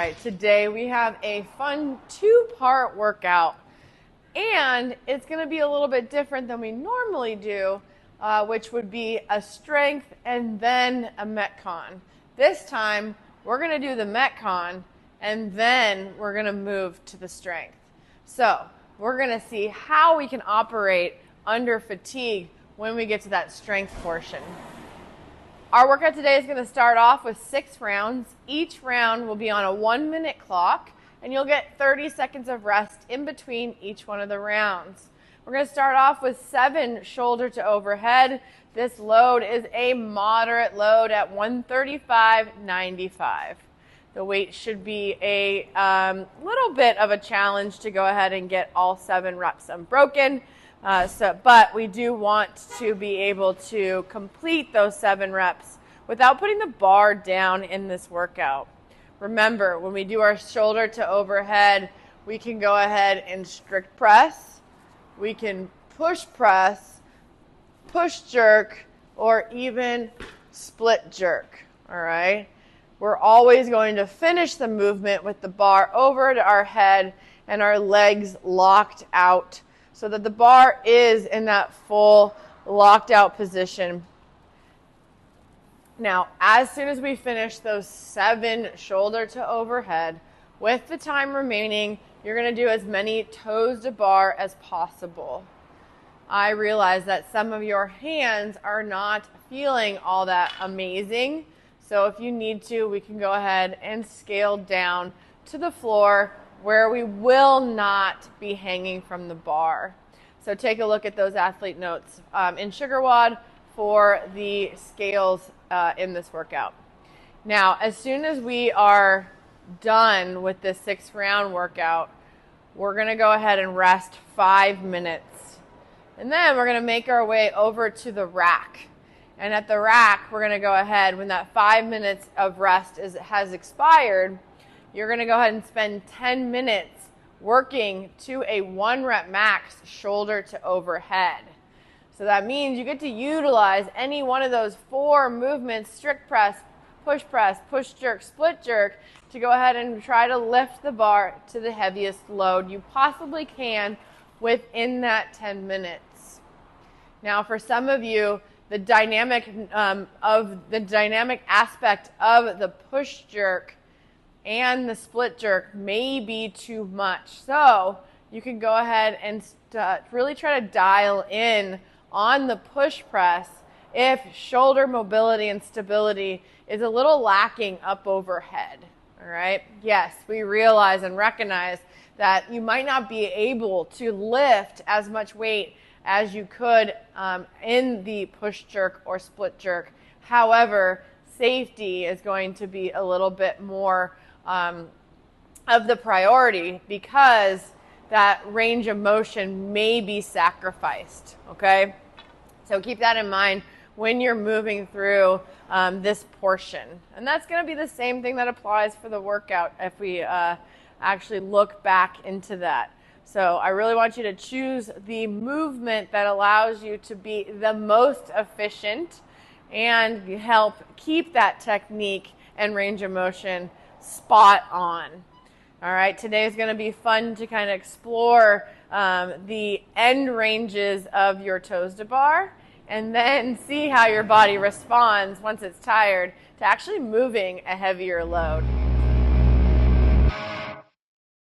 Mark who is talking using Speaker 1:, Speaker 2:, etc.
Speaker 1: right, today we have a fun two-part workout, and it's going to be a little bit different than we normally do, which would be a strength and then a Metcon. This time, we're going to do the Metcon, and then we're going to move to the strength. So, we're going to see how we can operate under fatigue when we get to that strength portion. Our workout today is going to start off with 6 rounds. Each round will be on a 1-minute clock, and you'll get 30 seconds of rest in between each one of the rounds. We're going to start off with 7 shoulder to overhead. This load is a moderate load at 135.95. The weight should be a little bit of a challenge to go ahead and get all 7 reps unbroken. But we do want to be able to complete those 7 reps without putting the bar down in this workout. Remember, when we do our shoulder to overhead, we can go ahead and strict press, we can push press, push jerk, or even split jerk, all right? We're always going to finish the movement with the bar over to our head and our legs locked out, so that the bar is in that full locked out position. Now, as soon as we finish those 7 shoulder to overhead, with the time remaining, you're going to do as many toes to bar as possible. I realize that some of your hands are not feeling all that amazing, so if you need to, we can go ahead and scale down to the floor where we will not be hanging from the bar. So take a look at those athlete notes in SugarWOD for the scales in this workout. Now, as soon as we are done with this 6-round workout, we're going to go ahead and rest 5 minutes. And then we're going to make our way over to the rack. And at the rack, we're going to go ahead, when that 5 minutes of rest has expired, you're going to go ahead and spend 10 minutes working to a 1-rep max shoulder to overhead. So that means you get to utilize any one of those 4 movements, strict press, push jerk, split jerk, to go ahead and try to lift the bar to the heaviest load you possibly can within that 10 minutes. Now, for some of you, the dynamic aspect of the push jerk and the split jerk may be too much. So you can go ahead and really try to dial in on the push press if shoulder mobility and stability is a little lacking up overhead. All right? Yes, we realize and recognize that you might not be able to lift as much weight as you could in the push jerk or split jerk. However, safety is going to be a little bit more of the priority, because that range of motion may be sacrificed, okay? So keep that in mind when you're moving through this portion. And that's going to be the same thing that applies for the workout if we actually look back into that. So I really want you to choose the movement that allows you to be the most efficient and help keep that technique and range of motion spot on. All right, today is going to be fun to kind of explore the end ranges of your toes to bar, and then see how your body responds once it's tired to actually moving a heavier load.